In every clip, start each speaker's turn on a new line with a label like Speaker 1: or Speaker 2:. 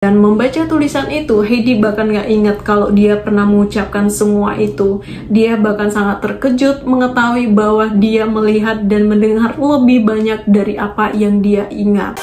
Speaker 1: Dan membaca tulisan itu, Heidi bahkan gak ingat kalau dia pernah mengucapkan semua itu. Dia bahkan sangat terkejut mengetahui bahwa dia melihat dan mendengar lebih banyak dari apa yang dia ingat.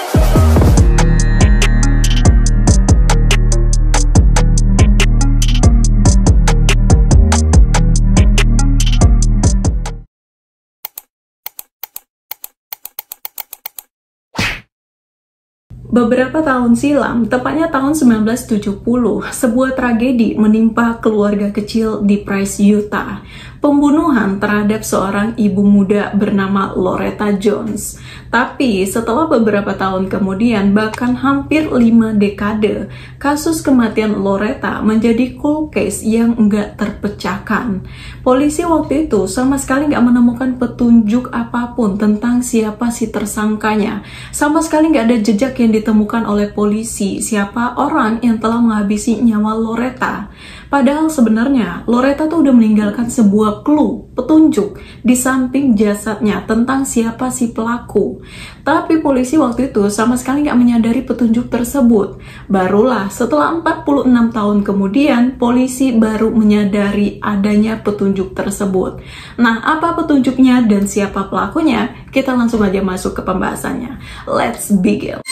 Speaker 1: Beberapa tahun silam, tepatnya tahun 1970, sebuah tragedi menimpa keluarga kecil di Price, Utah. Pembunuhan terhadap seorang ibu muda bernama Loretta Jones. Tapi setelah beberapa tahun kemudian, bahkan hampir 5 dekade, kasus kematian Loretta menjadi cold case yang enggak terpecahkan. Polisi waktu itu sama sekali nggak menemukan petunjuk apapun tentang siapa si tersangkanya. Sama sekali nggak ada jejak yang ditemukan oleh polisi siapa orang yang telah menghabisi nyawa Loretta. Padahal sebenarnya Loretta tuh udah meninggalkan sebuah clue, petunjuk di samping jasadnya tentang siapa si pelaku. Tapi polisi waktu itu sama sekali nggak menyadari petunjuk tersebut. Barulah setelah 46 tahun kemudian, polisi baru menyadari adanya petunjuk tersebut. Nah, apa petunjuknya dan siapa pelakunya? Kita langsung aja masuk ke pembahasannya. Let's begin.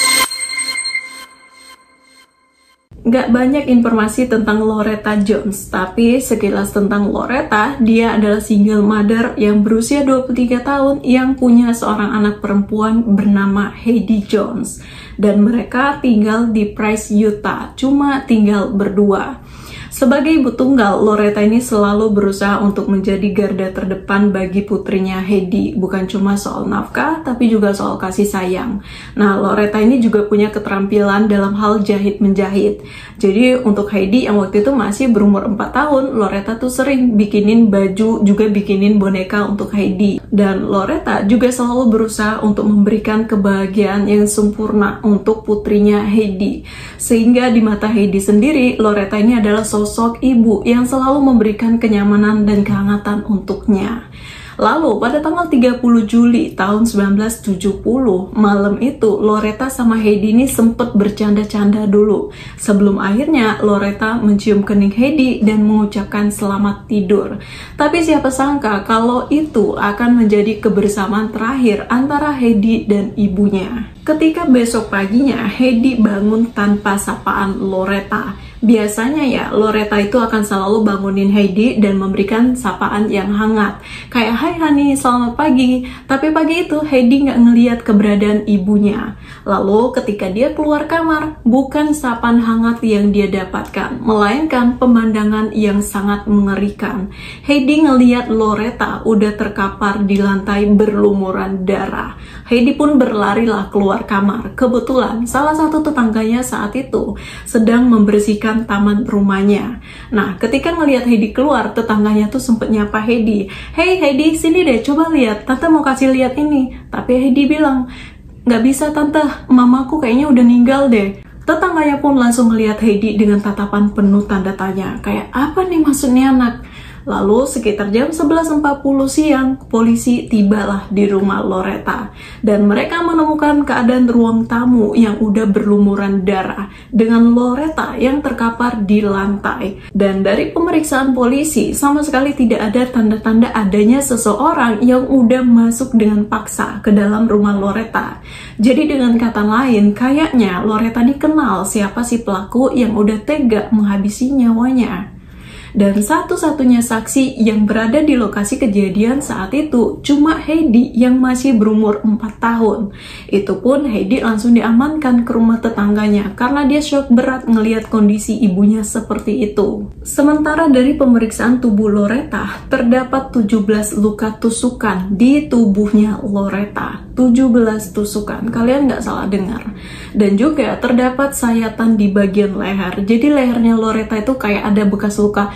Speaker 1: Gak banyak informasi tentang Loretta Jones, tapi sekilas tentang Loretta, dia adalah single mother yang berusia 23 tahun yang punya seorang anak perempuan bernama Heidi Jones. Dan mereka tinggal di Price, Utah, cuma tinggal berdua. Sebagai ibu tunggal, Loretta ini selalu berusaha untuk menjadi garda terdepan bagi putrinya Heidi. Bukan cuma soal nafkah, tapi juga soal kasih sayang. Nah, Loretta ini juga punya keterampilan dalam hal jahit-menjahit. Jadi untuk Heidi yang waktu itu masih berumur 4 tahun, Loretta tuh sering bikinin baju, juga bikinin boneka untuk Heidi. Dan Loretta juga selalu berusaha untuk memberikan kebahagiaan yang sempurna untuk putrinya Heidi. Sehingga di mata Heidi sendiri, Loretta ini adalah sosok ibu yang selalu memberikan kenyamanan dan kehangatan untuknya. Lalu pada tanggal 30 Juli tahun 1970, malam itu Loretta sama Heidi ini sempat bercanda-canda dulu. Sebelum akhirnya Loretta mencium kening Heidi dan mengucapkan selamat tidur. Tapi siapa sangka kalau itu akan menjadi kebersamaan terakhir antara Heidi dan ibunya. Ketika besok paginya Heidi bangun tanpa sapaan Loretta. Biasanya ya, Loretta itu akan selalu bangunin Heidi dan memberikan sapaan yang hangat. Kayak, "Hai honey, selamat pagi." Tapi pagi itu Heidi nggak ngeliat keberadaan ibunya. Lalu ketika dia keluar kamar, bukan sapaan hangat yang dia dapatkan, melainkan pemandangan yang sangat mengerikan. Heidi ngeliat Loretta udah terkapar di lantai berlumuran darah. Heidi pun berlarilah keluar kamar. Kebetulan salah satu tetangganya saat itu sedang membersihkan taman rumahnya. Nah, ketika ngelihat Heidi keluar, tetangganya tuh sempet nyapa Heidi. "Hey Heidi, sini deh, coba lihat. Tante mau kasih lihat ini." Tapi Heidi bilang, "Nggak bisa tante, mamaku kayaknya udah meninggal deh." Tetangganya pun langsung ngelihat Heidi dengan tatapan penuh tanda tanya. Kayak, apa nih maksudnya anak? Lalu sekitar jam 11.40 siang, polisi tibalah di rumah Loretta. Dan mereka menemukan keadaan ruang tamu yang udah berlumuran darah, dengan Loretta yang terkapar di lantai. Dan dari pemeriksaan polisi, sama sekali tidak ada tanda-tanda adanya seseorang yang udah masuk dengan paksa ke dalam rumah Loretta. Jadi dengan kata lain, kayaknya Loretta dikenal siapa si pelaku yang udah tega menghabisi nyawanya. Dan satu-satunya saksi yang berada di lokasi kejadian saat itu cuma Heidi yang masih berumur 4 tahun. Itu pun Heidi langsung diamankan ke rumah tetangganya karena dia shock berat ngelihat kondisi ibunya seperti itu. Sementara dari pemeriksaan tubuh Loretta, terdapat 17 luka tusukan di tubuhnya Loretta. 17 tusukan, kalian nggak salah dengar. Dan juga terdapat sayatan di bagian leher. Jadi lehernya Loretta itu kayak ada bekas luka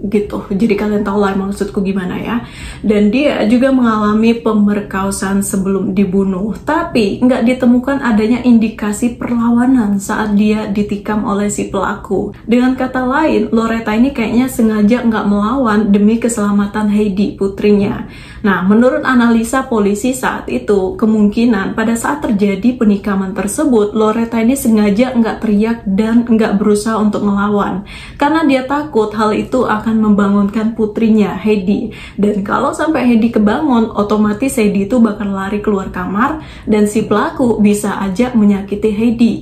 Speaker 1: gitu. Jadi kalian tahu lah maksudku gimana ya. Dan dia juga mengalami pemerkosaan sebelum dibunuh, tapi nggak ditemukan adanya indikasi perlawanan saat dia ditikam oleh si pelaku. Dengan kata lain, Loretta ini kayaknya sengaja nggak melawan demi keselamatan Heidi, putrinya. Nah, menurut analisa polisi saat itu, kemungkinan pada saat terjadi penikaman tersebut, Loretta ini sengaja nggak teriak dan nggak berusaha untuk melawan, karena dia takut hal itu akan membangunkan putrinya, Heidi. Dan kalau sampai Heidi kebangun, otomatis Heidi itu bakal lari keluar kamar, dan si pelaku bisa aja menyakiti Heidi.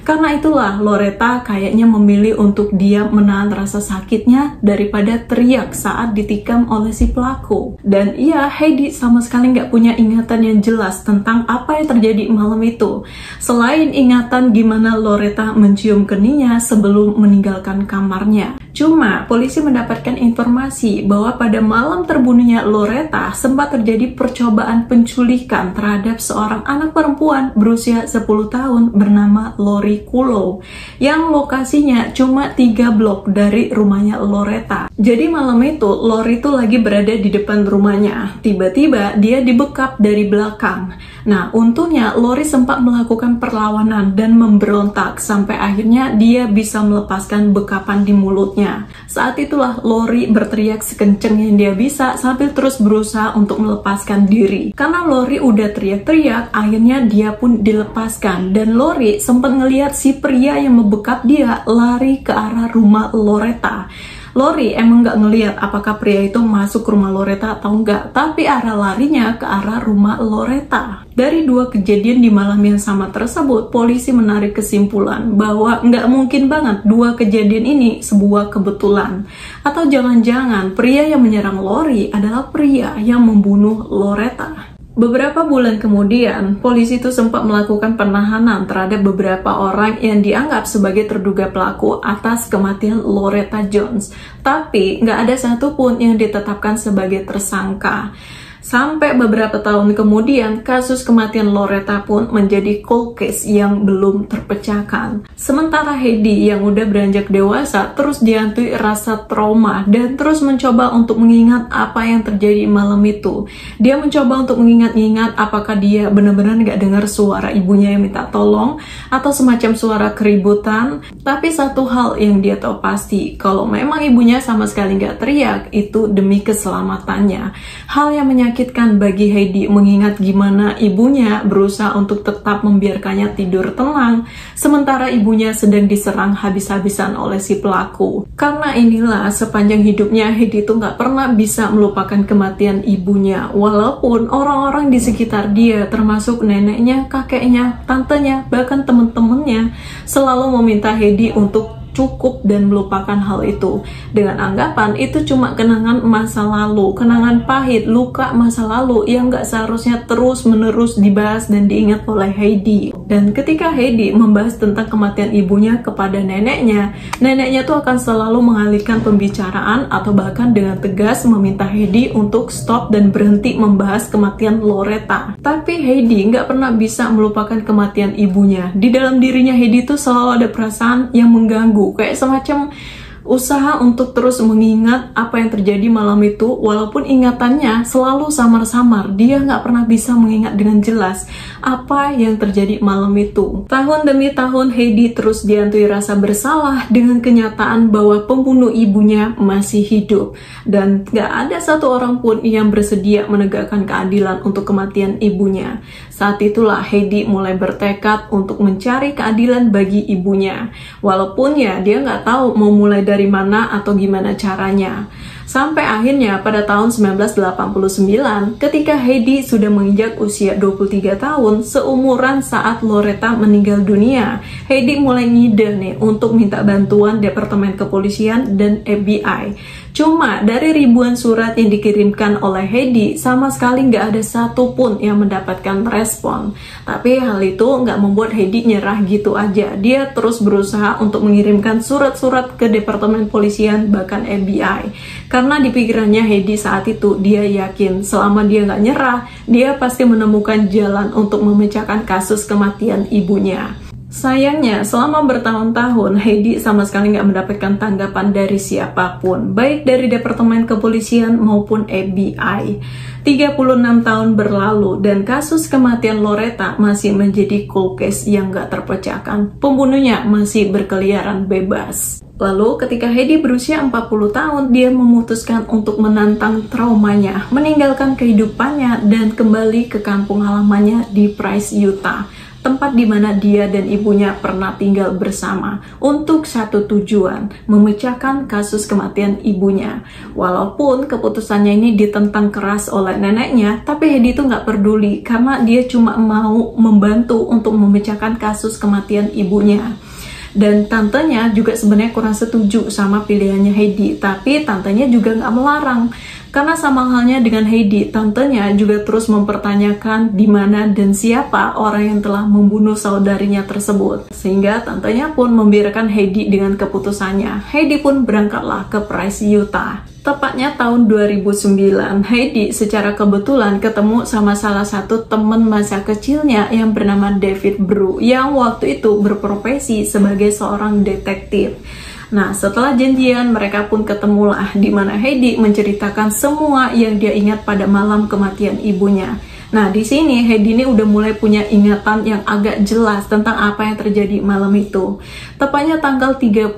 Speaker 1: Karena itulah Loretta kayaknya memilih untuk dia menahan rasa sakitnya daripada teriak saat ditikam oleh si pelaku. Dan iya, Heidi sama sekali nggak punya ingatan yang jelas tentang apa yang terjadi malam itu, selain ingatan gimana Loretta mencium keningnya sebelum meninggalkan kamarnya. Cuma polisi mendapatkan informasi bahwa pada malam terbunuhnya Loretta sempat terjadi percobaan penculikan terhadap seorang anak perempuan berusia 10 tahun bernama Lori Kulow, yang lokasinya cuma 3 blok dari rumahnya Loretta. Jadi malam itu Lori itu lagi berada di depan rumahnya. Tiba-tiba dia dibekap dari belakang. Nah, untungnya Lori sempat melakukan perlawanan dan memberontak sampai akhirnya dia bisa melepaskan bekapan di mulutnya. Saat itulah Lori berteriak sekenceng yang dia bisa sambil terus berusaha untuk melepaskan diri. Karena Lori udah teriak-teriak, akhirnya dia pun dilepaskan. Dan Lori sempat ngelihat si pria yang membekap dia lari ke arah rumah Loretta. Lori emang nggak ngelihat apakah pria itu masuk ke rumah Loretta atau enggak, tapi arah larinya ke arah rumah Loretta. Dari dua kejadian di malam yang sama tersebut, polisi menarik kesimpulan bahwa nggak mungkin banget dua kejadian ini sebuah kebetulan. Atau jangan-jangan pria yang menyerang Lori adalah pria yang membunuh Loretta. Beberapa bulan kemudian, polisi itu sempat melakukan penahanan terhadap beberapa orang yang dianggap sebagai terduga pelaku atas kematian Loretta Jones. Tapi nggak ada satupun yang ditetapkan sebagai tersangka. Sampai beberapa tahun kemudian, kasus kematian Loretta pun menjadi cold case yang belum terpecahkan. Sementara Heidi yang udah beranjak dewasa terus dihantui rasa trauma dan terus mencoba untuk mengingat apa yang terjadi malam itu. Dia mencoba untuk mengingat-ingat apakah dia benar-benar nggak dengar suara ibunya yang minta tolong atau semacam suara keributan. Tapi satu hal yang dia tahu pasti, kalau memang ibunya sama sekali nggak teriak, itu demi keselamatannya. Hal yang menyakitkan bagi Heidi mengingat gimana ibunya berusaha untuk tetap membiarkannya tidur tenang, sementara ibunya sedang diserang habis-habisan oleh si pelaku. Karena inilah sepanjang hidupnya Heidi itu nggak pernah bisa melupakan kematian ibunya, walaupun orang-orang di sekitar dia, termasuk neneknya, kakeknya, tantenya, bahkan temen-temennya, selalu meminta Heidi untuk cukup dan melupakan hal itu dengan anggapan itu cuma kenangan masa lalu, kenangan pahit, luka masa lalu yang gak seharusnya terus-menerus dibahas dan diingat oleh Heidi. Dan ketika Heidi membahas tentang kematian ibunya kepada neneknya tuh akan selalu mengalihkan pembicaraan atau bahkan dengan tegas meminta Heidi untuk stop dan berhenti membahas kematian Loretta. Tapi Heidi gak pernah bisa melupakan kematian ibunya. Di dalam dirinya Heidi tuh selalu ada perasaan yang mengganggu, kayak semacam usaha untuk terus mengingat apa yang terjadi malam itu, walaupun ingatannya selalu samar-samar. Dia nggak pernah bisa mengingat dengan jelas apa yang terjadi malam itu. Tahun demi tahun Heidi terus dihantui rasa bersalah dengan kenyataan bahwa pembunuh ibunya masih hidup, dan nggak ada satu orang pun yang bersedia menegakkan keadilan untuk kematian ibunya. Saat itulah Heidi mulai bertekad untuk mencari keadilan bagi ibunya, walaupun ya dia nggak tahu mau mulai dari mana atau gimana caranya. Sampai akhirnya pada tahun 1989, ketika Heidi sudah menginjak usia 23 tahun, seumuran saat Loretta meninggal dunia, Heidi mulai ngide nih untuk minta bantuan Departemen Kepolisian dan FBI. Cuma dari ribuan surat yang dikirimkan oleh Heidi, sama sekali nggak ada satupun yang mendapatkan respon. Tapi hal itu nggak membuat Heidi nyerah gitu aja. Dia terus berusaha untuk mengirimkan surat-surat ke Departemen Polisian bahkan FBI. Karena di pikirannya Heidi saat itu, dia yakin selama dia nggak nyerah, dia pasti menemukan jalan untuk memecahkan kasus kematian ibunya. Sayangnya, selama bertahun-tahun, Heidi sama sekali nggak mendapatkan tanggapan dari siapapun, baik dari Departemen Kepolisian maupun FBI. 36 tahun berlalu dan kasus kematian Loretta masih menjadi cold case yang nggak terpecahkan. Pembunuhnya masih berkeliaran bebas. Lalu ketika Heidi berusia 40 tahun, dia memutuskan untuk menantang traumanya, meninggalkan kehidupannya dan kembali ke kampung halamannya di Price, Utah, tempat di mana dia dan ibunya pernah tinggal bersama, untuk satu tujuan, memecahkan kasus kematian ibunya. Walaupun keputusannya ini ditentang keras oleh neneknya, tapi Heidi itu nggak peduli karena dia cuma mau membantu untuk memecahkan kasus kematian ibunya. Dan tantenya juga sebenarnya kurang setuju sama pilihannya Heidi, tapi tantenya juga nggak melarang. Karena sama halnya dengan Heidi, tantenya juga terus mempertanyakan di mana dan siapa orang yang telah membunuh saudarinya tersebut. Sehingga tantenya pun membiarkan Heidi dengan keputusannya. Heidi pun berangkatlah ke Price, Utah. Tepatnya tahun 2009, Heidi secara kebetulan ketemu sama salah satu teman masa kecilnya yang bernama David Brew, yang waktu itu berprofesi sebagai seorang detektif. Nah, setelah janjian, mereka pun ketemulah di mana Heidi menceritakan semua yang dia ingat pada malam kematian ibunya. Nah, di sini Heidi ini udah mulai punya ingatan yang agak jelas tentang apa yang terjadi malam itu. Tepatnya tanggal 31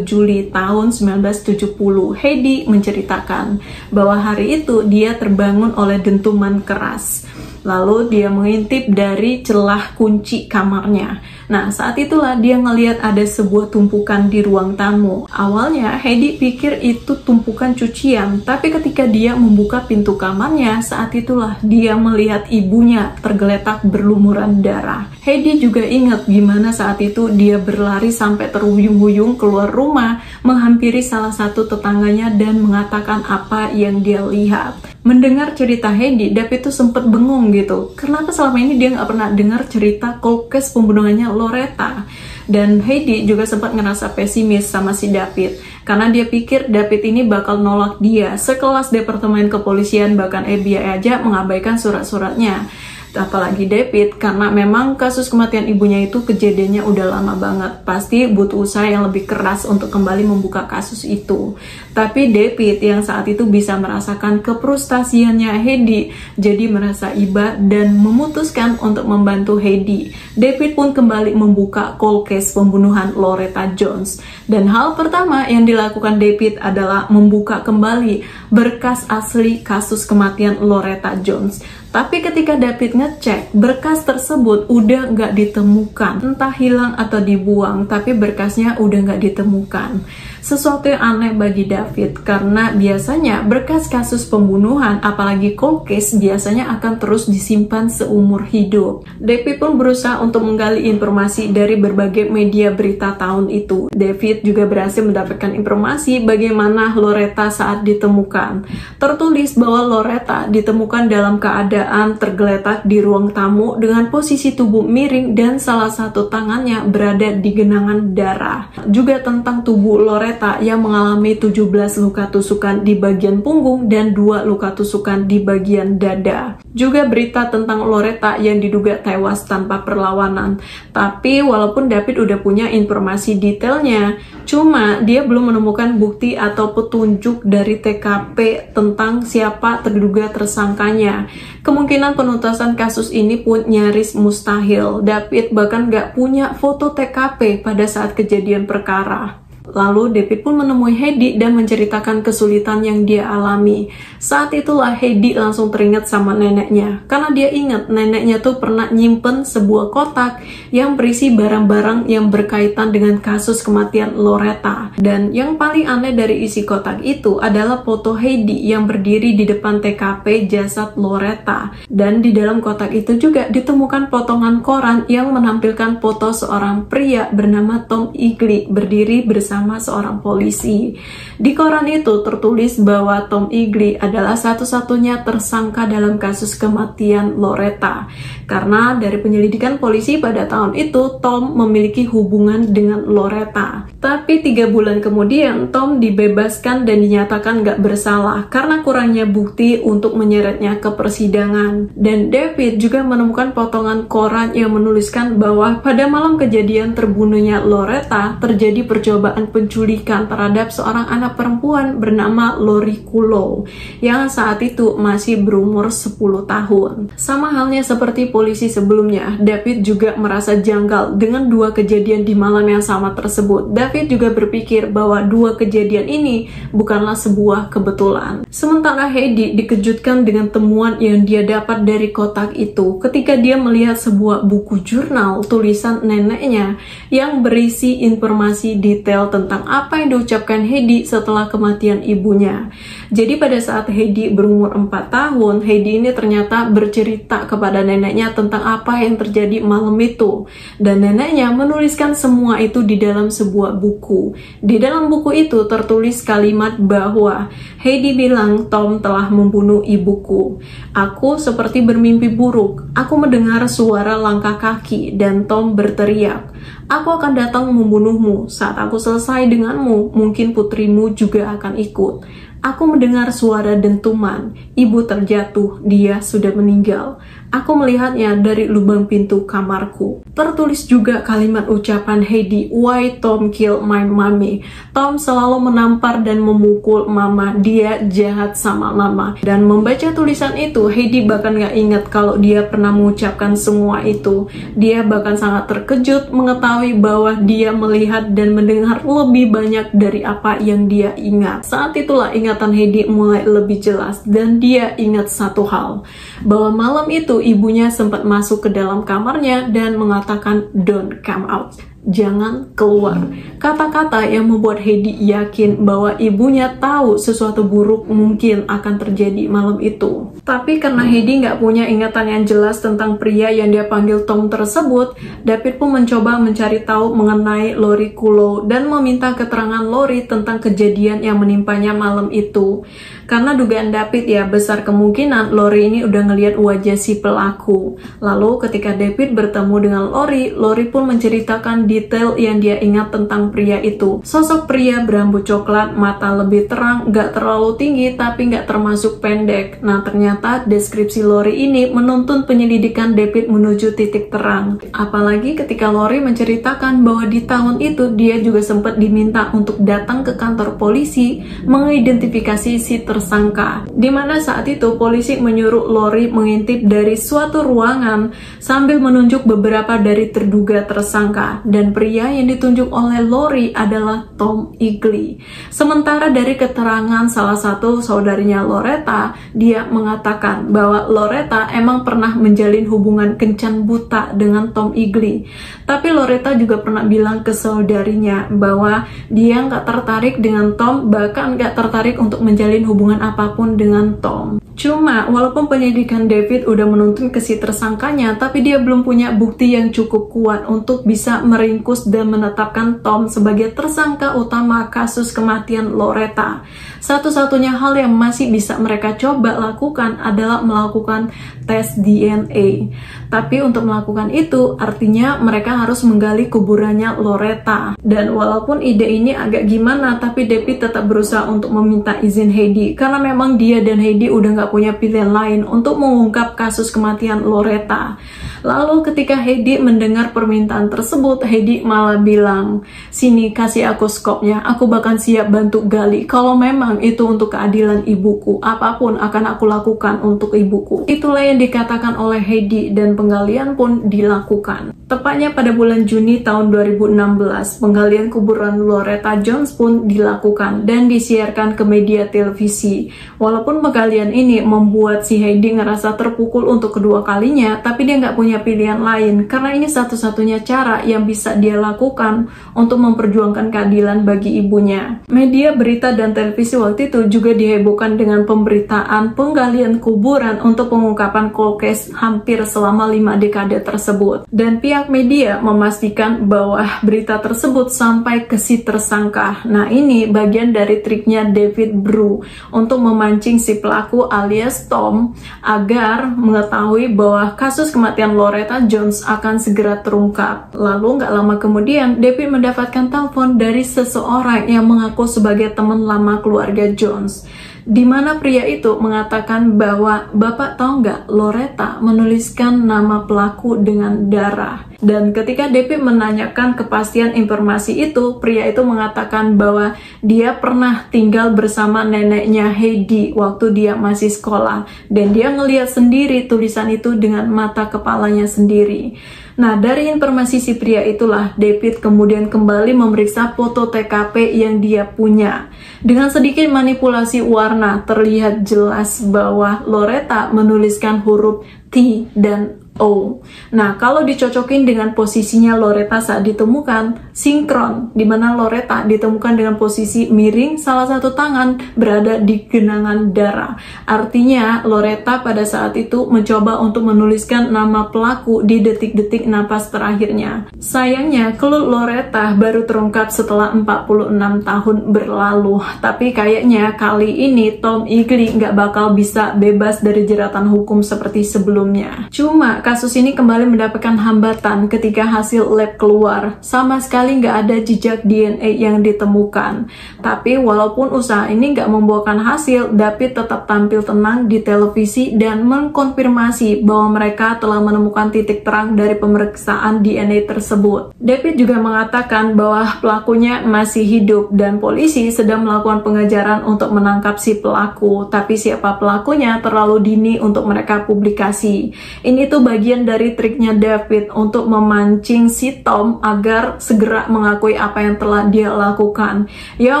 Speaker 1: Juli tahun 1970, Heidi menceritakan bahwa hari itu dia terbangun oleh dentuman keras. Lalu dia mengintip dari celah kunci kamarnya. Nah, saat itulah dia ngelihat ada sebuah tumpukan di ruang tamu. Awalnya Heidi pikir itu tumpukan cucian, tapi ketika dia membuka pintu kamarnya, saat itulah dia melihat ibunya tergeletak berlumuran darah. Heidi juga ingat gimana saat itu dia berlari sampai terhuyung-huyung keluar rumah, menghampiri salah satu tetangganya dan mengatakan apa yang dia lihat. Mendengar cerita Heidi, David itu sempat bengong gitu. Kenapa selama ini dia nggak pernah dengar cerita cold case pembunuhannya Loretta? Dan Heidi juga sempat ngerasa pesimis sama si David, karena dia pikir David ini bakal nolak dia. Sekelas Departemen Kepolisian bahkan FBI aja mengabaikan surat-suratnya. Apalagi David, karena memang kasus kematian ibunya itu kejadiannya udah lama banget. Pasti butuh usaha yang lebih keras untuk kembali membuka kasus itu. Tapi David yang saat itu bisa merasakan kefrustasiannya Heidi, jadi merasa iba dan memutuskan untuk membantu Heidi. David pun kembali membuka cold case pembunuhan Loretta Jones. Dan hal pertama yang dilakukan David adalah membuka kembali berkas asli kasus kematian Loretta Jones. Tapi ketika David ngecek, berkas tersebut udah nggak ditemukan. Entah hilang atau dibuang, tapi berkasnya udah nggak ditemukan. Sesuatu yang aneh bagi David, karena biasanya berkas kasus pembunuhan, apalagi cold case, biasanya akan terus disimpan seumur hidup. David pun berusaha untuk menggali informasi dari berbagai media berita tahun itu. David juga berhasil mendapatkan informasi bagaimana Loretta saat ditemukan. Tertulis bahwa Loretta ditemukan dalam keadaan tergeletak di ruang tamu dengan posisi tubuh miring dan salah satu tangannya berada di genangan darah. Juga tentang tubuh Loretta yang mengalami 17 luka tusukan di bagian punggung dan 2 luka tusukan di bagian dada. Juga berita tentang Loretta yang diduga tewas tanpa perlawanan. Tapi walaupun David udah punya informasi detailnya, cuma dia belum menemukan bukti atau petunjuk dari TKP tentang siapa terduga tersangkanya. Kemungkinan penuntasan kasus ini pun nyaris mustahil. David bahkan gak punya foto TKP pada saat kejadian perkara. Lalu David pun menemui Heidi dan menceritakan kesulitan yang dia alami. Saat itulah Heidi langsung teringat sama neneknya, karena dia ingat neneknya tuh pernah nyimpen sebuah kotak yang berisi barang-barang yang berkaitan dengan kasus kematian Loretta. Dan yang paling aneh dari isi kotak itu adalah foto Heidi yang berdiri di depan TKP jasad Loretta. Dan di dalam kotak itu juga ditemukan potongan koran yang menampilkan foto seorang pria bernama Tom Eagley berdiri bersama bersama seorang polisi. Di koran itu tertulis bahwa Tom Eagley adalah satu-satunya tersangka dalam kasus kematian Loretta. Karena dari penyelidikan polisi pada tahun itu, Tom memiliki hubungan dengan Loretta. Tapi 3 bulan kemudian, Tom dibebaskan dan dinyatakan gak bersalah karena kurangnya bukti untuk menyeretnya ke persidangan. Dan David juga menemukan potongan koran yang menuliskan bahwa pada malam kejadian terbunuhnya Loretta, terjadi percobaan penculikan terhadap seorang anak perempuan bernama Lori Kulow yang saat itu masih berumur 10 tahun. Sama halnya seperti polisi sebelumnya, David juga merasa janggal dengan 2 kejadian di malam yang sama tersebut. David juga berpikir bahwa 2 kejadian ini bukanlah sebuah kebetulan. Sementara Heidi dikejutkan dengan temuan yang dia dapat dari kotak itu ketika dia melihat sebuah buku jurnal tulisan neneknya yang berisi informasi detail tentang apa yang diucapkan Heidi setelah kematian ibunya. Jadi pada saat Heidi berumur 4 tahun, Heidi ini ternyata bercerita kepada neneknya tentang apa yang terjadi malam itu. Dan neneknya menuliskan semua itu di dalam sebuah buku. Di dalam buku itu tertulis kalimat bahwa Heidi bilang Tom telah membunuh ibuku. Aku seperti bermimpi buruk. Aku mendengar suara langkah kaki dan Tom berteriak, "Aku akan datang membunuhmu. Saat aku selesai denganmu, mungkin putrimu juga akan ikut." Aku mendengar suara dentuman. Ibu terjatuh, dia sudah meninggal. Aku melihatnya dari lubang pintu kamarku. Tertulis juga kalimat ucapan Heidi, "Why Tom kill my mommy?" Tom selalu menampar dan memukul mama. Dia jahat sama mama. Dan membaca tulisan itu, Heidi bahkan gak ingat kalau dia pernah mengucapkan semua itu. Dia bahkan sangat terkejut mengetahui bahwa dia melihat dan mendengar lebih banyak dari apa yang dia ingat. Saat itulah ingatan Heidi mulai lebih jelas dan dia ingat satu hal, bahwa malam itu ibunya sempat masuk ke dalam kamarnya dan mengatakan, "Don't come out." Jangan keluar. Kata-kata yang membuat Heidi yakin bahwa ibunya tahu sesuatu buruk mungkin akan terjadi malam itu. Tapi karena Heidi nggak punya ingatan yang jelas tentang pria yang dia panggil Tom tersebut, David pun mencoba mencari tahu mengenai Lori Kulow dan meminta keterangan Lori tentang kejadian yang menimpanya malam itu. Karena dugaan David ya, besar kemungkinan Lori ini udah ngelihat wajah si pelaku. Lalu ketika David bertemu dengan Lori, Lori pun menceritakan detail yang dia ingat tentang pria itu. Sosok pria berambut coklat, mata lebih terang, gak terlalu tinggi tapi gak termasuk pendek. Nah ternyata deskripsi Lori ini menuntun penyelidikan David menuju titik terang. Apalagi ketika Lori menceritakan bahwa di tahun itu dia juga sempat diminta untuk datang ke kantor polisi mengidentifikasi si tersangka, dimana saat itu polisi menyuruh Lori mengintip dari suatu ruangan sambil menunjuk beberapa dari terduga tersangka, dan pria yang ditunjuk oleh Lori adalah Tom Eagley. Sementara dari keterangan salah satu saudarinya Loretta, dia mengatakan bahwa Loretta emang pernah menjalin hubungan kencan buta dengan Tom Eagley. Tapi Loretta juga pernah bilang ke saudarinya bahwa dia nggak tertarik dengan Tom, bahkan nggak tertarik untuk menjalin hubungan apapun dengan Tom. Cuma walaupun penyelidikan David udah menuntun ke si tersangkanya, tapi dia belum punya bukti yang cukup kuat untuk bisa meringkus dan menetapkan Tom sebagai tersangka utama kasus kematian Loretta. Satu-satunya hal yang masih bisa mereka coba lakukan adalah melakukan tes DNA. Tapi untuk melakukan itu artinya mereka harus menggali kuburannya Loretta. Dan walaupun ide ini agak gimana, tapi David tetap berusaha untuk meminta izin Heidi karena memang dia dan Heidi udah gak punya pilihan lain untuk mengungkap kasus kematian Loretta. Lalu ketika Heidi mendengar permintaan tersebut, Heidi malah bilang, "Sini, kasih aku skopnya, aku bahkan siap bantu gali. Kalau memang itu untuk keadilan ibuku, apapun akan aku lakukan untuk ibuku." Itulah yang dikatakan oleh Heidi dan penggalian pun dilakukan. Tepatnya pada bulan Juni tahun 2016, penggalian kuburan Loretta Jones pun dilakukan dan disiarkan ke media televisi. Walaupun penggalian ini membuat si Heidi ngerasa terpukul untuk kedua kalinya, tapi dia nggak punya pilihan lain karena ini satu-satunya cara yang bisa bisa dia lakukan untuk memperjuangkan keadilan bagi ibunya. Media berita dan televisi waktu itu juga dihebohkan dengan pemberitaan penggalian kuburan untuk pengungkapan cold case hampir selama 5 dekade tersebut. Dan pihak media memastikan bahwa berita tersebut sampai ke si tersangka. Nah, ini bagian dari triknya David Brew untuk memancing si pelaku alias Tom agar mengetahui bahwa kasus kematian Loretta Jones akan segera terungkap. Lalu nggak lama kemudian, David mendapatkan telepon dari seseorang yang mengaku sebagai teman lama keluarga Jones, di mana pria itu mengatakan bahwa, "Bapak tahu nggak, Loretta menuliskan nama pelaku dengan darah." Dan ketika David menanyakan kepastian informasi itu, pria itu mengatakan bahwa dia pernah tinggal bersama neneknya Heidi waktu dia masih sekolah, dan dia ngelihat sendiri tulisan itu dengan mata kepalanya sendiri. Nah, dari informasi si pria itulah, David kemudian kembali memeriksa foto TKP yang dia punya. Dengan sedikit manipulasi warna, terlihat jelas bahwa Loretta menuliskan huruf T dan O. Nah, kalau dicocokin dengan posisinya Loretta saat ditemukan, sinkron, di mana Loretta ditemukan dengan posisi miring, salah satu tangan berada di genangan darah. Artinya, Loretta pada saat itu mencoba untuk menuliskan nama pelaku di detik-detik napas terakhirnya. Sayangnya, clue Loretta baru terungkap setelah 46 tahun berlalu. Tapi kayaknya kali ini Tom Eagley nggak bakal bisa bebas dari jeratan hukum seperti sebelumnya. Cuma, kasus ini kembali mendapatkan hambatan ketika hasil lab keluar. Sama sekali nggak ada jejak DNA yang ditemukan. Tapi walaupun usaha ini nggak membuahkan hasil, David tetap tampil tenang di televisi dan mengkonfirmasi bahwa mereka telah menemukan titik terang dari pemeriksaan DNA tersebut. David juga mengatakan bahwa pelakunya masih hidup dan polisi sedang melakukan pengejaran untuk menangkap si pelaku. Tapi siapa pelakunya terlalu dini untuk mereka publikasi. Ini tuh bagian dari triknya David untuk memancing si Tom agar segera mengakui apa yang telah dia lakukan. Ya,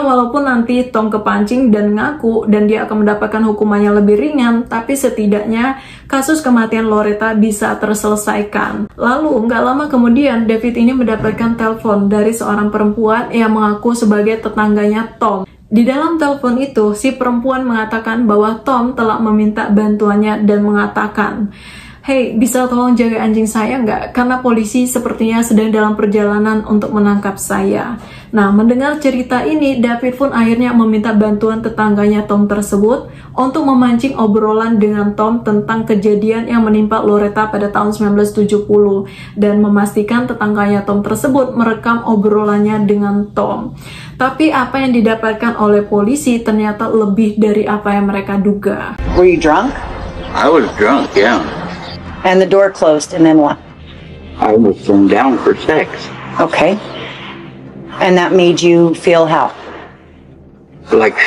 Speaker 1: walaupun nanti Tom kepancing dan ngaku dan dia akan mendapatkan hukumannya lebih ringan, tapi setidaknya kasus kematian Loretta bisa terselesaikan. Lalu, nggak lama kemudian, David ini mendapatkan telepon dari seorang perempuan yang mengaku sebagai tetangganya Tom. Di dalam telepon itu, si perempuan mengatakan bahwa Tom telah meminta bantuannya dan mengatakan, "Hey, bisa tolong jaga anjing saya nggak? Karena polisi sepertinya sedang dalam perjalanan untuk menangkap saya." Nah, mendengar cerita ini, David pun akhirnya meminta bantuan tetangganya Tom tersebut untuk memancing obrolan dengan Tom tentang kejadian yang menimpa Loretta pada tahun 1970 dan memastikan tetangganya Tom tersebut merekam obrolannya dengan Tom. Tapi apa yang didapatkan oleh polisi ternyata lebih dari apa yang mereka duga.
Speaker 2: Were you drunk?
Speaker 3: I was drunk, yeah.
Speaker 2: And the door closed, and then what?
Speaker 3: I was thrown down for sex.
Speaker 2: Okay. And that made you feel how?
Speaker 3: Like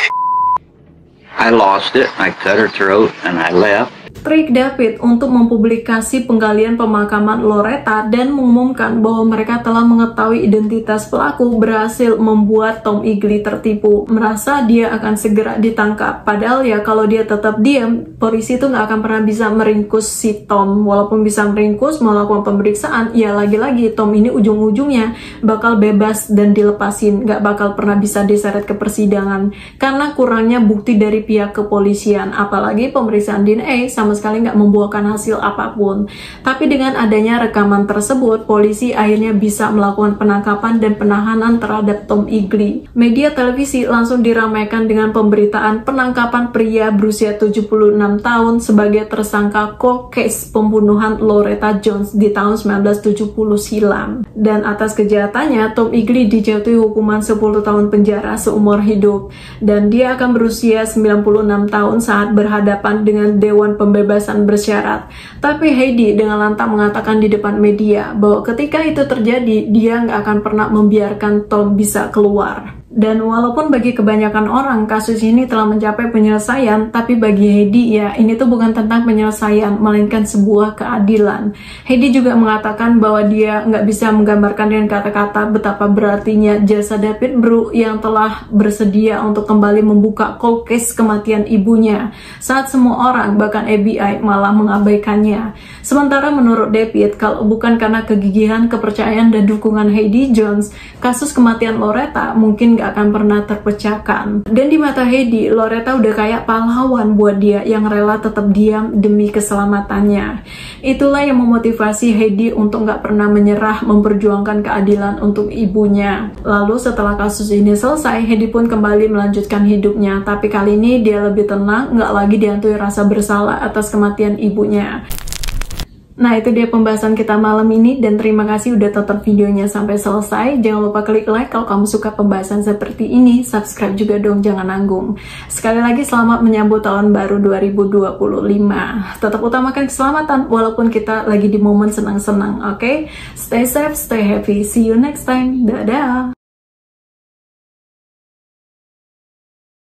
Speaker 3: I lost it, I cut her throat, and I left.
Speaker 1: Trik David untuk mempublikasi penggalian pemakaman Loretta dan mengumumkan bahwa mereka telah mengetahui identitas pelaku berhasil membuat Tom Eagley tertipu, merasa dia akan segera ditangkap. Padahal ya kalau dia tetap diam, polisi itu nggak akan pernah bisa meringkus si Tom. Walaupun bisa meringkus, melakukan pemeriksaan, ya lagi-lagi Tom ini ujung-ujungnya bakal bebas dan dilepasin, nggak bakal pernah bisa diseret ke persidangan karena kurangnya bukti dari pihak kepolisian. Apalagi pemeriksaan DNA sama sekali nggak membuahkan hasil apapun. Tapi dengan adanya rekaman tersebut, polisi akhirnya bisa melakukan penangkapan dan penahanan terhadap Tom Eagley. Media televisi langsung diramaikan dengan pemberitaan penangkapan pria berusia 76 tahun sebagai tersangka cold case pembunuhan Loretta Jones di tahun 1970 silam. Dan atas kejahatannya, Tom Eagley dijatuhi hukuman 10 tahun penjara seumur hidup. Dan dia akan berusia 96 tahun saat berhadapan dengan Dewan Pembebasan bersyarat. Tapi Heidi dengan lantang mengatakan di depan media bahwa ketika itu terjadi, dia nggak akan pernah membiarkan Tom bisa keluar. Dan walaupun bagi kebanyakan orang kasus ini telah mencapai penyelesaian, tapi bagi Heidi ya ini tuh bukan tentang penyelesaian, melainkan sebuah keadilan. Heidi juga mengatakan bahwa dia nggak bisa menggambarkan dengan kata-kata betapa berartinya jasa David Bru yang telah bersedia untuk kembali membuka cold case kematian ibunya, saat semua orang, bahkan FBI, malah mengabaikannya. Sementara menurut David, kalau bukan karena kegigihan, kepercayaan, dan dukungan Heidi Jones, kasus kematian Loretta mungkin gak akan pernah terpecahkan. Dan di mata Heidi, Loretta udah kayak pahlawan buat dia yang rela tetap diam demi keselamatannya. Itulah yang memotivasi Heidi untuk gak pernah menyerah memperjuangkan keadilan untuk ibunya. Lalu setelah kasus ini selesai, Heidi pun kembali melanjutkan hidupnya, tapi kali ini dia lebih tenang, gak lagi dihantui rasa bersalah atas kematian ibunya. Nah, itu dia pembahasan kita malam ini, dan terima kasih udah tonton videonya sampai selesai. Jangan lupa klik like kalau kamu suka pembahasan seperti ini, subscribe juga dong, jangan nanggung. Sekali lagi selamat menyambut tahun baru 2025. Tetap utamakan keselamatan walaupun kita lagi di momen senang-senang, oke? Stay safe, stay happy. See you next time. Dadah!